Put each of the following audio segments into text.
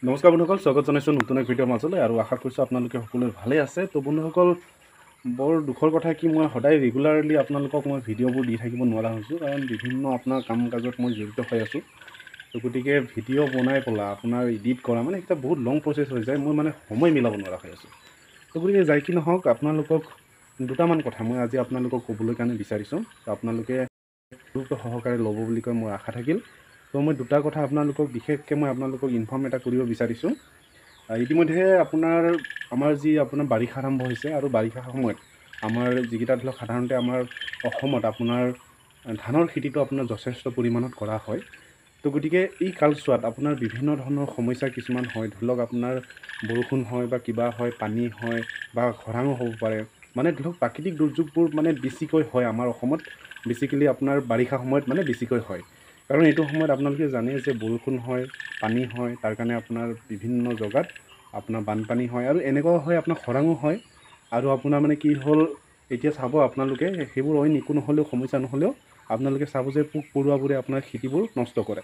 নমস্কাৰ বন্ধুসকল, স্বাগত জনাইছোঁ নতুন এক ভিডিঅ'ৰ মাজলৈ আৰু আশা কৰিছোঁ আপোনালোকে সকলোৱে ভালে আছে। তো বন্ধুসকল, বৰ দুখৰ কথা কি মই সদায় ৰেগুলাৰলি আপোনালোকক মই ভিডিঅ'বোৰ দি থাকিব নোৱাৰা হৈছোঁ, কাৰণ বিভিন্ন আপোনাৰ কাম কাজত মই জড়িত হৈ আছোঁ। তো গতিকে ভিডিঅ' বনাই পেলাই আপোনাৰ এডিট কৰা মানে এটা বহুত লং প্ৰচেছ হৈ যায়, মই মানে সময় মিলাব নোৱাৰা হৈ আছোঁ। তো গতিকে যাই কি নহওক, আপোনালোকক দুটামান কথা মই আজি আপোনালোকক ক'বলৈ কাৰণে বিচাৰিছোঁ। তো আপোনালোকে গুৰুত্ব সহকাৰে ল'ব বুলি কৈ মোৰ আশা থাকিল। তো মই দুটা কথা আপোনালোকক বিশেষকৈ মই আপোনালোকক ইনফৰ্ম এটা কৰিব বিচাৰিছোঁ। ইতিমধ্যে আমাৰ যি বাৰিষা আৰম্ভ হৈছে, আৰু বাৰিষা সময়ত আমাৰ যিকেইটা ধৰক সাধাৰণতে আমাৰ অসমত আপোনাৰ ধানৰ খেতিটো আপোনাৰ যথেষ্ট পৰিমাণত কৰা হয়। তো গতিকে এই কালচোৱাত আপোনাৰ বিভিন্ন ধৰণৰ সমস্যা কিছুমান হয়, ধৰি লওক আপোনাৰ বৰষুণ হয় বা কিবা হয়, পানী হয় বা খৰাঙো হ'ব পাৰে। মানে ধৰক প্ৰাকৃতিক দুৰ্যোগবোৰ মানে বেছিকৈ হয় আমাৰ অসমত, বেছিকেলি আপোনাৰ বাৰিষা সময়ত মানে বেছিকৈ হয়। কাৰণ এইটো সময়ত আপোনালোকে জানে যে বৰষুণ হয়, পানী হয়, তাৰ কাৰণে আপোনাৰ বিভিন্ন জেগাত আপোনাৰ বানপানী হয়, আৰু এনেকুৱাও হয় আপোনাৰ খৰাঙো হয়। আৰু আপোনাৰ মানে কি হ'ল, এতিয়া চাব আপোনালোকে সেইবোৰ অইন একো নহ'লেও সমস্যা নহ'লেও আপোনালোকে চাব যে পোক পৰুৱাবোৰে আপোনাৰ খেতিবোৰ নষ্ট কৰে।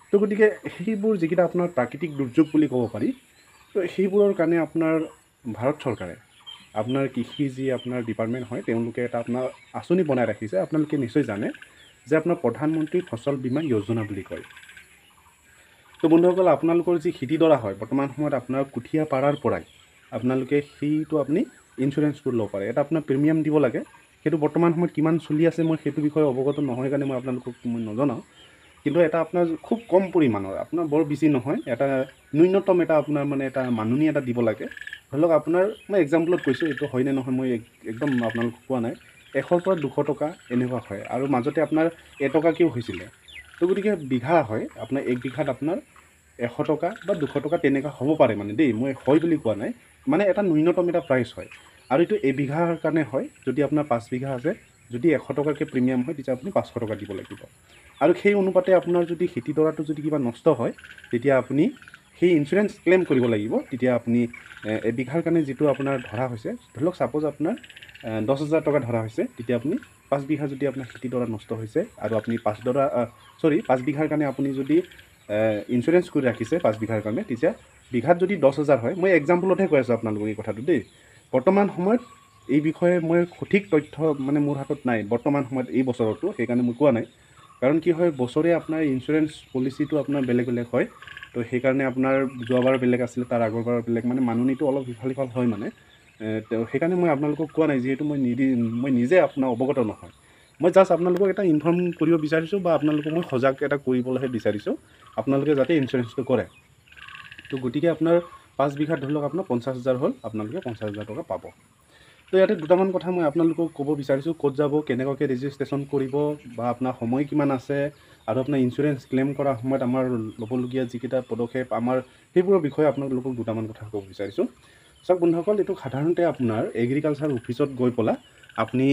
তো গতিকে সেইবোৰ যিকেইটা আপোনাৰ প্ৰাকৃতিক দুৰ্যোগ বুলি ক'ব পাৰি, তো সেইবোৰৰ কাৰণে আপোনাৰ ভাৰত চৰকাৰে আপোনাৰ কৃষি যি আপোনাৰ ডিপাৰ্টমেণ্ট হয়, তেওঁলোকে এটা আপোনাৰ আঁচনি বনাই ৰাখিছে। আপোনালোকে নিশ্চয় জানে যে আপোনাৰ প্ৰধানমন্ত্ৰী ফচল বীমা যোজনা বুলি কয়। তো বন্ধুসকল, আপোনালোকৰ যি খেতিডৰা হয় বৰ্তমান সময়ত আপোনাৰ কঠীয়া পাৰাৰ পৰাই আপোনালোকে সেইটো আপুনি ইঞ্চুৰেঞ্চ কৰি ল'ব পাৰে। এটা আপোনাৰ প্ৰিমিয়াম দিব লাগে। সেইটো বৰ্তমান সময়ত কিমান চলি আছে মই সেইটো বিষয়ে অৱগত নহয় কাৰণে মই আপোনালোকক নজনাওঁ। কিন্তু এটা আপোনাৰ খুব কম পৰিমাণৰ, আপোনাৰ বৰ বেছি নহয়, এটা ন্যূনতম এটা আপোনাৰ মানে এটা মাননি এটা দিব লাগে। ধৰি লওক আপোনাৰ, মই এক্সাম্পলত কৈছোঁ, এইটো হয়নে নহয় মই একদম আপোনালোকক কোৱা নাই, 100 পৰা 200 টকা এনেকুৱা হয়, আৰু মাজতে আপোনাৰ এটকাকৈও হৈছিলে। তো গতিকে বিঘা হয় আপোনাৰ, 1 বিঘাত আপোনাৰ 100 টকা বা 200 টকা তেনেকুৱা হ'ব পাৰে মানে দেই, মই হয় বুলি কোৱা নাই, মানে এটা ন্যূনতম এটা প্ৰাইচ হয়। আৰু এইটো এবিঘাৰ কাৰণে হয়। যদি আপোনাৰ 5 বিঘা আছে, যদি 100 টকাকৈ প্ৰিমিয়াম হয়, তেতিয়া আপুনি 500 টকা দিব লাগিব। আৰু সেই অনুপাতে আপোনাৰ যদি খেতিডৰাটো যদি কিবা নষ্ট হয়, তেতিয়া আপুনি সেই ইঞ্চুৰেঞ্চ ক্লেইম কৰিব লাগিব। তেতিয়া আপুনি এবিঘাৰ কাৰণে যিটো আপোনাৰ ধৰা হৈছে, ধৰি লওক ছাপ'জ আপোনাৰ 10,000 টকা ধৰা হৈছে, তেতিয়া আপুনি 5 বিঘা যদি আপোনাৰ খেতিডৰা নষ্ট হৈছে আৰু আপুনি 5 বিঘাৰ কাৰণে আপুনি যদি ইঞ্চুৰেঞ্চ কৰি ৰাখিছে 5 বিঘাৰ কাৰণে, তেতিয়া বিঘাত যদি 10,000 হয়, মই এক্সাম্পলতহে কৈ আছোঁ আপোনালোকক এই কথাটো দেই। বৰ্তমান সময়ত এই বিষয়ে মই সঠিক তথ্য মানে মোৰ হাতত নাই বৰ্তমান সময়ত এই বছৰতো, সেইকাৰণে মই কোৱা নাই। কাৰণ কি হয়, বছৰে আপোনাৰ ইঞ্চুৰেঞ্চ পলিচিটো আপোনাৰ বেলেগ বেলেগ হয়। তো সেইকাৰণে আপোনাৰ যোৱাবাৰ বেলেগ আছিলে, তাৰ আগৰবাৰ বেলেগ, মানে মাননিটো অলপ ইফাল সিফাল হয় মানে। সেইকাৰণে মই আপোনালোকক কোৱা নাই, যিহেতু মই নিজে আপোনাৰ অৱগত নহয়। মই জাষ্ট আপোনালোকক এটা ইনফৰ্ম কৰিব বিচাৰিছোঁ, বা আপোনালোকক মই সজাগ এটা কৰিবলৈহে বিচাৰিছোঁ, আপোনালোকে যাতে ইঞ্চুৰেঞ্চটো কৰে। তো গতিকে আপোনাৰ 5 বিঘাত ধৰি লওক আপোনাৰ 50,000 হ'ল, আপোনালোকে 50,000 টকা পাব। তো ইয়াতে দুটামান কথা মই আপোনালোকক ক'ব বিচাৰিছোঁ, ক'ত যাব, কেনেকুৱাকৈ ৰেজিষ্ট্ৰেশ্যন কৰিব, বা আপোনাৰ সময় কিমান আছে, আৰু আপোনাৰ ইঞ্চুৰেঞ্চ ক্লেইম কৰাৰ সময়ত আমাৰ ল'বলগীয়া যিকেইটা পদক্ষেপ আমাৰ, সেইবোৰৰ বিষয়ে আপোনালোকক দুটামান কথা ক'ব বিচাৰিছোঁ। চাওক বন্ধুসকল, এইটো সাধাৰণতে আপোনাৰ এগ্ৰিকালচাৰ অফিচত গৈ পেলাই আপুনি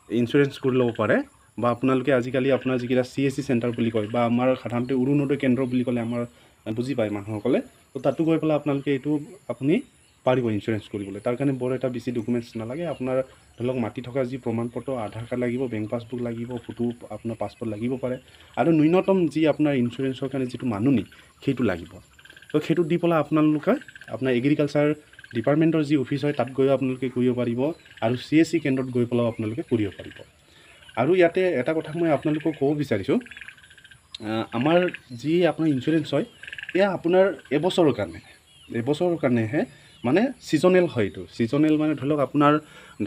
ইঞ্চুৰেঞ্চ কৰি ল'ব পাৰে, বা আপোনালোকে আজিকালি আপোনাৰ যিকেইটা CSC চেণ্টাৰ বুলি কয়, বা আমাৰ সাধাৰণতে অৰুণোদয় কেন্দ্ৰ বুলি ক'লে আমাৰ বুজি পায় মানুহসকলে, তো তাতো গৈ পেলাই আপোনালোকে এইটো আপুনি পাৰিব ইঞ্চুৰেঞ্চ কৰিবলৈ। তাৰ কাৰণে বৰ এটা বেছি ডকুমেণ্টছ নালাগে। আপোনাৰ ধৰি লওক মাটি থকা যি প্ৰমাণ পত্ৰ, আধাৰ কাৰ্ড লাগিব, বেংক পাছবুক লাগিব, ফটো আপোনাৰ পাছপৰ্ট লাগিব পাৰে, আৰু ন্যূনতম যি আপোনাৰ ইঞ্চুৰেঞ্চৰ কাৰণে যিটো মাননি সেইটো লাগিব। তো সেইটো দি পেলাই আপোনালোকে আপোনাৰ এগ্ৰিকালচাৰ ডিপাৰ্টমেণ্টৰ যি অফিচ হয় তাত গৈ আপোনালোকে কৰিব পাৰিব, আৰু CSC কেন্দ্ৰত গৈ পেলাইও আপোনালোকে কৰিব পাৰিব। আৰু ইয়াতে এটা কথা মই আপোনালোকক ক'ব বিচাৰিছোঁ, আমাৰ যি আপোনাৰ ইঞ্চুৰেঞ্চ হয়, এয়া আপোনাৰ এবছৰৰ কাৰণেহে, মানে ছিজনেল হয়। এইটো ছিজনেল মানে ধৰি লওক আপোনাৰ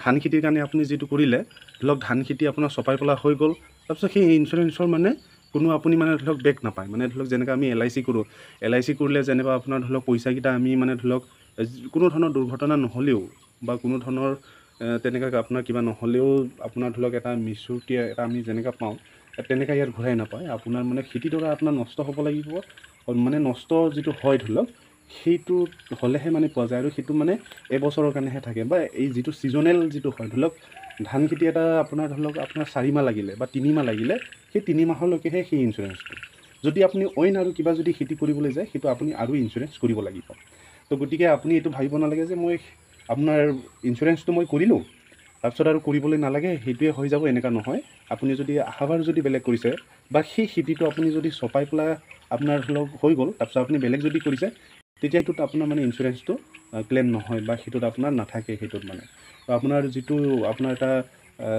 ধান খেতিৰ কাৰণে আপুনি যিটো কৰিলে, ধৰি লওক ধান খেতি আপোনাৰ চপাই পেলাই হৈ গ'ল, তাৰপিছত সেই ইঞ্চুৰেঞ্চৰ মানে কোনো আপুনি মানে ধৰি লওক বেক নাপায়। মানে ধৰি লওক যেনেকৈ আমি LIC কৰোঁ, LIC কৰিলে যেনিবা আপোনাৰ ধৰি লওক পইচাকেইটা আমি মানে ধৰি লওক কোনো ধৰণৰ দুৰ্ঘটনা নহ'লেও, বা কোনো ধৰণৰ তেনেকৈ আপোনাৰ কিবা নহ'লেও, আপোনাৰ ধৰি লওক এটা মিচুৰিটি এটা আমি যেনেকৈ পাওঁ, তেনেকৈ ইয়াত ঘূৰাই নাপায়। আপোনাৰ মানে খেতিডৰা আপোনাৰ নষ্ট হ'ব লাগিব, মানে নষ্ট যিটো হয় ধৰি লওক, সেইটো হ'লেহে মানে পোৱা যায়, আৰু সেইটো মানে এবছৰৰ কাৰণেহে থাকে, বা এই যিটো ছিজনেল যিটো হয়, ধৰি লওক ধান খেতি এটা আপোনাৰ ধৰি লওক আপোনাৰ 4 মাহ লাগিলে বা 3 মাহ লাগিলে, সেই 3 মাহলৈকেহে সেই ইঞ্চুৰেঞ্চটো। যদি আপুনি অইন আৰু কিবা যদি খেতি কৰিবলৈ যায়, সেইটো আপুনি আৰু ইঞ্চুৰেঞ্চ কৰিব লাগিব। তো গতিকে আপুনি এইটো ভাবিব নালাগে যে মই আপোনাৰ ইঞ্চুৰেঞ্চটো মই কৰিলোঁ, তাৰপিছত আৰু কৰিবলৈ নালাগে, সেইটোৱে হৈ যাব, এনেকুৱা নহয়। আপুনি যদি আহাবাৰ যদি বেলেগ কৰিছে, বা সেই খেতিটো আপুনি যদি চপাই পেলাই আপোনাৰ ধৰি লওক হৈ গ'ল, তাৰপিছত আপুনি বেলেগ যদি কৰিছে, তেতিয়া সেইটোত আপোনাৰ মানে ইঞ্চুৰেঞ্চটো ক্লেইম নহয় বা সেইটোত আপোনাৰ নাথাকে সেইটোত মানে আপোনাৰ যিটো আপোনাৰ এটা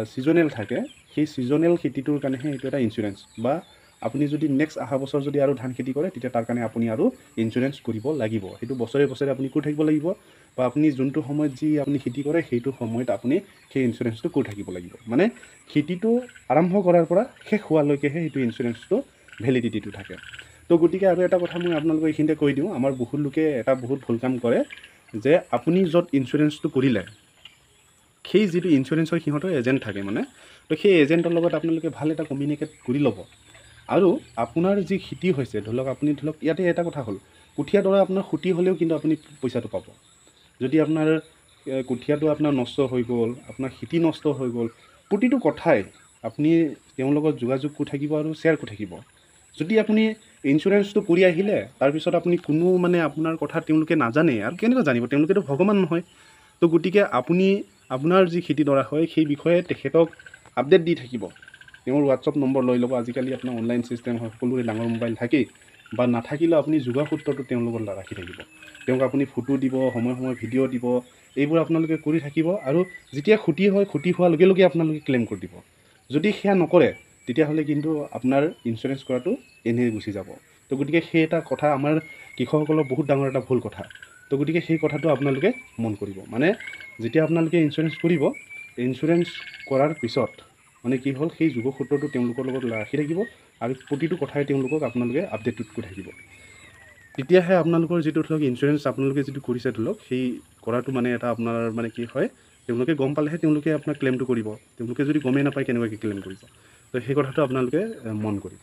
ছিজনেল থাকে সেই ছিজনেল খেতিটোৰ কাৰণেহে এইটো এটা ইঞ্চুৰেঞ্চ বা আপুনি যদি নেক্সট অহা বছৰ যদি আৰু ধান খেতি কৰে তেতিয়া তাৰ কাৰণে আপুনি আৰু ইঞ্চুৰেঞ্চ কৰিব লাগিব সেইটো বছৰে বছৰে আপুনি কৰি থাকিব লাগিব বা আপুনি যোনটো সময়ত যি আপুনি খেতি কৰে সেইটো সময়ত আপুনি সেই ইঞ্চুৰেঞ্চটো কৰি থাকিব লাগিব মানে খেতিটো আৰম্ভ কৰাৰ পৰা শেষ হোৱালৈকেহে সেইটো ইঞ্চুৰেঞ্চটো ভেলিডিটিটো থাকে তো গতিকে আৰু এটা কথা মই আপোনালোকক এইখিনিতে কৈ দিওঁ আমাৰ বহুত লোকে এটা বহুত ভুল কাম কৰে যে আপুনি য'ত ইঞ্চুৰেঞ্চটো কৰিলে সেই যিটো ইঞ্চুৰেঞ্চৰ সিহঁতৰ এজেণ্ট থাকে মানে তো সেই এজেণ্টৰ লগত আপোনালোকে ভাল এটা কমিউনিকেট কৰি ল'ব আৰু আপোনাৰ যি ক্ষতি হৈছে ধৰি লওক আপুনি ধৰি লওক ইয়াতে এটা কথা হ'ল কঠীয়া দৰা আপোনাৰ ক্ষতি হ'লেও কিন্তু আপুনি পইচাটো পাব যদি আপোনাৰ কঠীয়াটো আপোনাৰ নষ্ট হৈ গ'ল আপোনাৰ খেতি নষ্ট হৈ গ'ল প্ৰতিটো কথাই আপুনি তেওঁৰ লগত যোগাযোগ কৰি থাকিব আৰু শ্বেয়াৰ কৰি থাকিব যদি আপুনি ইঞ্চুৰেঞ্চটো কৰি আহিলে তাৰপিছত আপুনি কোনো মানে আপোনাৰ কথা তেওঁলোকে নাজানে আৰু কেনেকৈ জানিব তেওঁলোকেতো ভগৱান নহয় তো গতিকে আপুনি আপোনাৰ যি খেতি দৰা হয় সেই বিষয়ে তেখেতক আপডেট দি থাকিব তেওঁৰ হোৱাটছআপ নম্বৰ লৈ ল'ব আজিকালি আপোনাৰ অনলাইন ছিষ্টেম হয় সকলোৰে ডাঙৰ মোবাইল থাকেই বা নাথাকিলেও আপুনি যোগাসূত্ৰটো তেওঁৰ লগত ৰাখি থাকিব তেওঁক আপুনি ফটো দিব সময়ে সময়ে ভিডিঅ' দিব এইবোৰ আপোনালোকে কৰি থাকিব আৰু যেতিয়া ক্ষতি হয় ক্ষতি হোৱাৰ লগে লগে আপোনালোকে ক্লেইম কৰি দিব যদি সেয়া নকৰে তেতিয়াহ'লে কিন্তু আপোনাৰ ইঞ্চুৰেঞ্চ কৰাটো এনেই গুচি যাব তো গতিকে সেই এটা কথা আমাৰ কৃষকসকলৰ বহুত ডাঙৰ এটা ভুল কথা তো গতিকে সেই কথাটো আপোনালোকে মন কৰিব মানে যেতিয়া আপোনালোকে ইঞ্চুৰেঞ্চ কৰিব ইঞ্চুৰেঞ্চ কৰাৰ পিছত মানে কি হ'ল সেই যোগসূত্ৰটো তেওঁলোকৰ লগত ৰাখি থাকিব আৰু প্ৰতিটো কথাই তেওঁলোকক আপোনালোকে আপডেট কৰি থাকিব তেতিয়াহে আপোনালোকৰ যিটো ধৰক ইঞ্চুৰেঞ্চ আপোনালোকে যিটো কৰিছে ধৰি লওক সেই কৰাটো মানে এটা আপোনাৰ মানে কি হয় তেওঁলোকে গম পালেহে তেওঁলোকে আপোনাৰ ক্লেইমটো কৰিব তেওঁলোকে যদি গমেই নাপায় কেনেকুৱাকৈ ক্লেইম কৰিব তো সেই কথাটো আপোনালোকে মন কৰিব